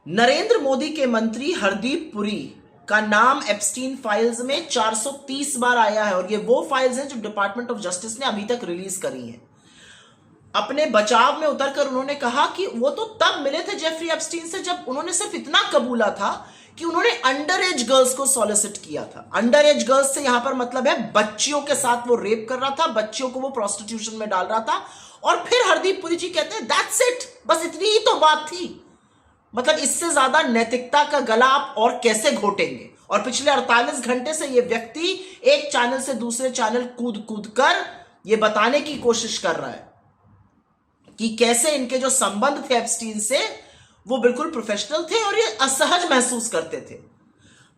नरेंद्र मोदी के मंत्री हरदीप पुरी का नाम एप्स्टीन फाइल्स में 430 बार आया है और ये वो फाइल्स हैं जो डिपार्टमेंट ऑफ जस्टिस ने अभी तक रिलीज करी हैं। अपने बचाव में उतरकर उन्होंने कहा कि वो तो तब मिले थे जेफरी एप्स्टीन से जब उन्होंने सिर्फ इतना कबूला था कि उन्होंने अंडर एज गर्ल्स को सॉलिसिट किया था। अंडर एज गर्ल्स से यहां पर मतलब है बच्चियों के साथ वो रेप कर रहा था, बच्चियों को वो प्रोस्टिट्यूशन में डाल रहा था। और फिर हरदीप पुरी जी कहते हैं दैट्स इट, बस इतनी ही तो बात थी। मतलब इससे ज्यादा नैतिकता का गला आप और कैसे घोटेंगे। और पिछले 48 घंटे से ये व्यक्ति एक चैनल से दूसरे चैनल कूद कूद कर ये बताने की कोशिश कर रहा है कि कैसे इनके जो संबंध थे एप्स्टीन से वो बिल्कुल प्रोफेशनल थे और ये असहज महसूस करते थे।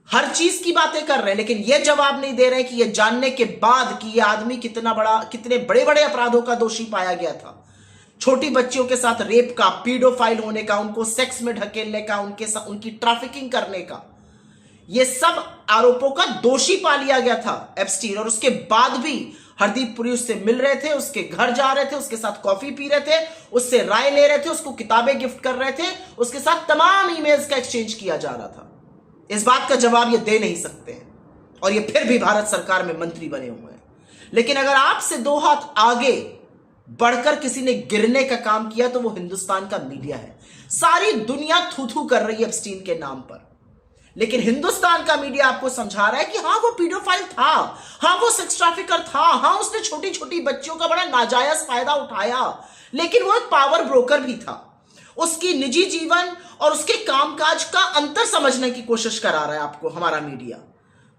हर चीज की बातें कर रहे हैं, लेकिन ये जवाब नहीं दे रहे कि ये जानने के बाद कि ये आदमी कितने बड़े बड़े अपराधों का दोषी पाया गया था, छोटी बच्चियों के साथ रेप का, पीडोफाइल होने का, उनको सेक्स में ढकेलने का, उनकी ट्रैफिकिंग करने का, ये सब आरोपों का दोषी पा लिया गया था एप्स्टीन। और उसके बाद भी हरदीप पुरी उससे मिल रहे थे, उसके घर जा रहे थे, उसके साथ कॉफी पी रहे थे, उससे राय ले रहे थे, उसको किताबें गिफ्ट कर रहे थे, उसके साथ तमाम ईमेल्स का एक्सचेंज किया जा रहा था। इस बात का जवाब ये दे नहीं सकते हैं और ये फिर भी भारत सरकार में मंत्री बने हुए हैं। लेकिन अगर आपसे दो हाथ आगे बढ़कर किसी ने गिरने का काम किया तो वो हिंदुस्तान का मीडिया है। सारी दुनिया थू थू कर रही है एप्स्टीन के नाम पर, लेकिन हिंदुस्तान का मीडिया आपको समझा रहा है कि हाँ वो पीडोफाइल था, हाँ वो सेक्स ट्रैफिकर था, हाँ उसने छोटी छोटी बच्चियों का बड़ा नाजायज फायदा उठाया, लेकिन वो एक पावर ब्रोकर भी था। उसकी निजी जीवन और उसके कामकाज का अंतर समझने की कोशिश करा रहा है आपको हमारा मीडिया।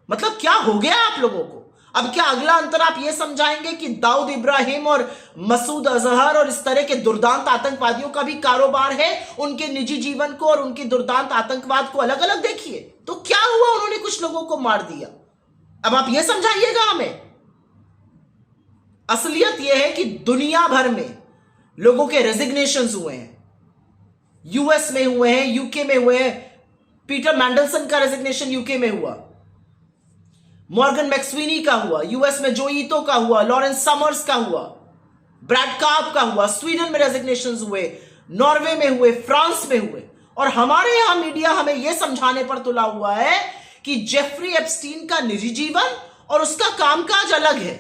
मतलब क्या हो गया आप लोगों को? अब क्या अगला अंतर आप ये समझाएंगे कि दाऊद इब्राहिम और मसूद अजहर और इस तरह के दुर्दांत आतंकवादियों का भी कारोबार है, उनके निजी जीवन को और उनके दुर्दांत आतंकवाद को अलग अलग देखिए। तो क्या हुआ, उन्होंने कुछ लोगों को मार दिया, अब आप ये समझाइएगा हमें। असलियत यह है कि दुनिया भर में लोगों के रेजिग्नेशंस हुए हैं, यूएस में हुए हैं, यूके में हुए हैं। पीटर मैंडलसन का रेजिग्नेशन यूके में हुआ, मॉर्गन मैक्सवीनी का हुआ, यूएस में जो ईतो का हुआ, लॉरेंस समर्स का हुआ, ब्रैड कार्प का हुआ, स्वीडन में रेजिग्नेशंस हुए, नॉर्वे में हुए, फ्रांस में हुए। और हमारे यहां मीडिया हमें यह समझाने पर तुला हुआ है कि जेफरी एप्स्टीन का निजी जीवन और उसका कामकाज अलग है।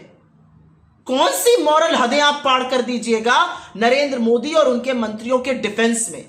कौन सी मॉरल हदें आप पार कर दीजिएगा नरेंद्र मोदी और उनके मंत्रियों के डिफेंस में।